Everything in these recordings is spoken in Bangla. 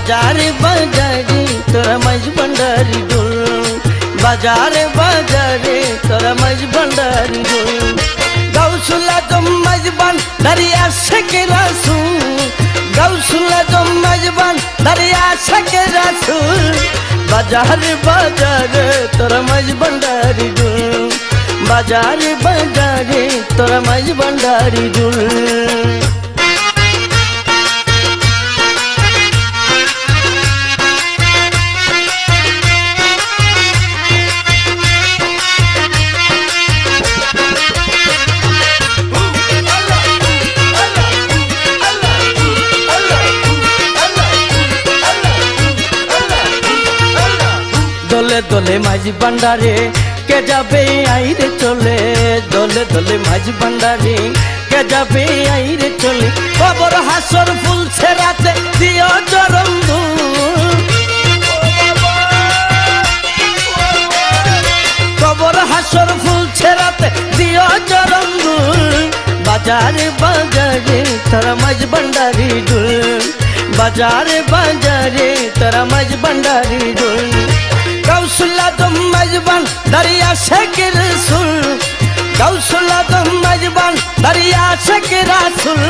বাজারে বাজারে তোরা মাঝ ভান্ডারি ঢোল বাজারে বাজারে তোরা মাঝ ভান্ডারি ঢোল গাউসুল আজম মাঝ ভান্ডারি আশিকে রাসূল গাউসুল আজম মাঝ ভান্ডারি আশিকে রাসূল বাজারে বাজারে তোরা মাঝ ভান্ডারি ঢোল বাজারে বাজারে তোরা মাঝ ভান্ডারি ঢোল দলে দলে মাঝ ভান্ডারে কে যাবে আইরে চলে দলে দলে মাঝ ভান্ডারে কে যাবে আইরে চলে কবর হাসর ফুল ছেড়াতে দিও চরণ ধুল কবর হাসর ফুল ছেড়াতে দিও চরণ ধুল বাজারে বাজারে তোরা মাঝ ভান্ডারি ঢোল বাজারে বাজারে তোরা মাঝ ভান্ডারি ঢোল গাউসুল আজম মাঝ ভান্ডারি আশিকে রাসূল গাউসুল আজম মাঝ ভান্ডারি আশিকে রাসূল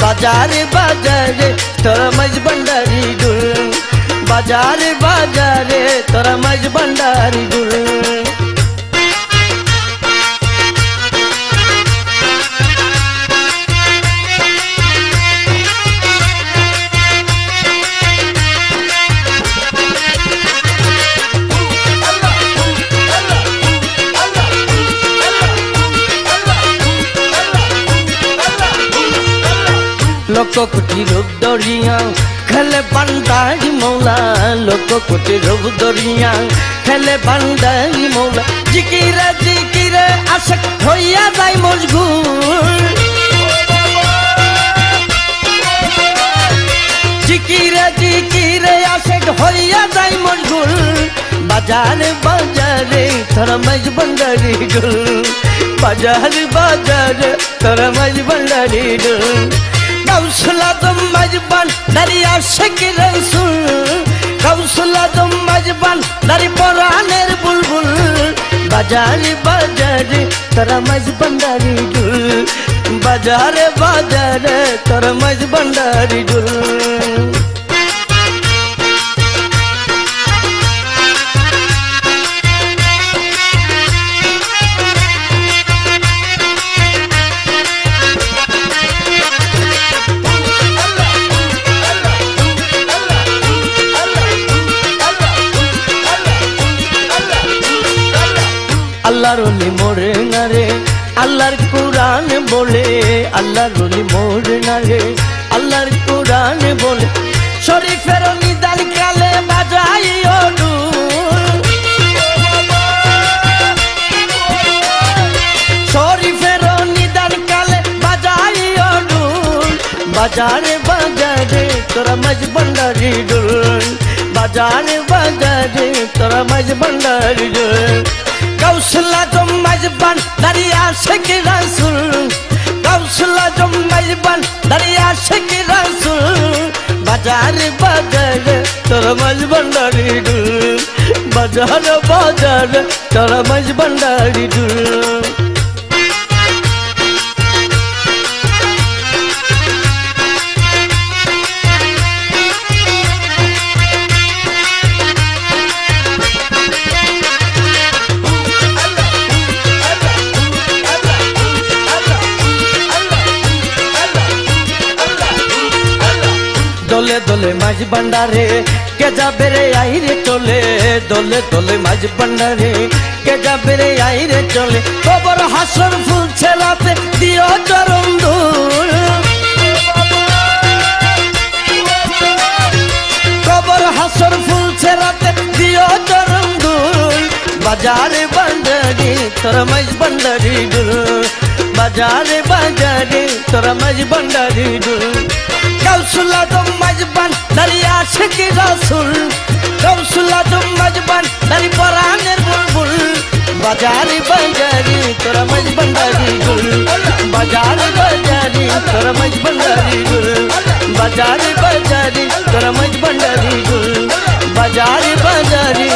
বাজারে বাজারে তোরা মাঝ ভান্ডারি ঢোল বাজারে বাজারে তোরা মাঝ ভান্ডারি ঢোল लोक कोटि रूप दरिया खेले भांडारी मौला लोक कोटि रूप दरिया खेले भांडारी मौला जिकिरे आशिक होइया जाय मशगुल जिकिरे आशिक होइया जाय मशगुल बाजारे बाजारे तोरा माझ भांडारी ढोल बाजारे बाजारे तोरा माझ भांडारी ढोल गाउसुल आजम माझ भांडारी आशिके रासूल गाउसुल आजम माझ भांडारी परानेर बुलबुल बाजारे बाजारे तोरा माझ भांडारी ढोल बाजारे बाजारे तोरा माझ भांडारी ढोल আল্লাহর ওলি মোরে না রে আল্লাহর কুরআন বলে আল্লাহর ওলি মোরে না রে আল্লাহর কুরআন বলে শরীফের নিদান কালে বাজাইও ঢোল শরীফের নিদান কালে বাজাইও ঢোল বাজারে বাজারে তোরা মাঝ ভান্ডারি ঢোল বাজারে বাজারে তোরা মাঝ ভান্ডারি ঢোল गाउसुल आजम माझ भांडारी आशिके रासूल गाउसुल आजम माझ भांडारी आशिके रासूल बाजारे बाजारे तोरा माझ भांडारी ढोल बाजारे बाजारे तोरा माझ भांडारी ढोल দলে দলে মাঝ ভান্ডারে কে যাবে রে আইরে চলে দলে দলে মাঝ ভান্ডারে কে যাবে রে আইরে চলে কবর হাসর ফুল ছেড়াতে দিও চরণ ধুল কবর হাসর ফুল ছেড়াতে দিও চরণ ধুল বাজারে বাজারে তোরা মাঝ ভান্ডারি ঢোল বাজারে বাজারে তোরা মাঝ ভান্ডারি ঢোল गाउसुल आजम माझ भांडारी आशिके रासूल गाउसुल आजम माझ भांडारी परानेर बुलबुल बाजारी बाजारी तोरा मज भंडारी गुल बाजारी बाजारी तोरा मज भंडारी गुल बाजारी बाजारी तोरा मज भंडारी गुल बाजारी बाजारी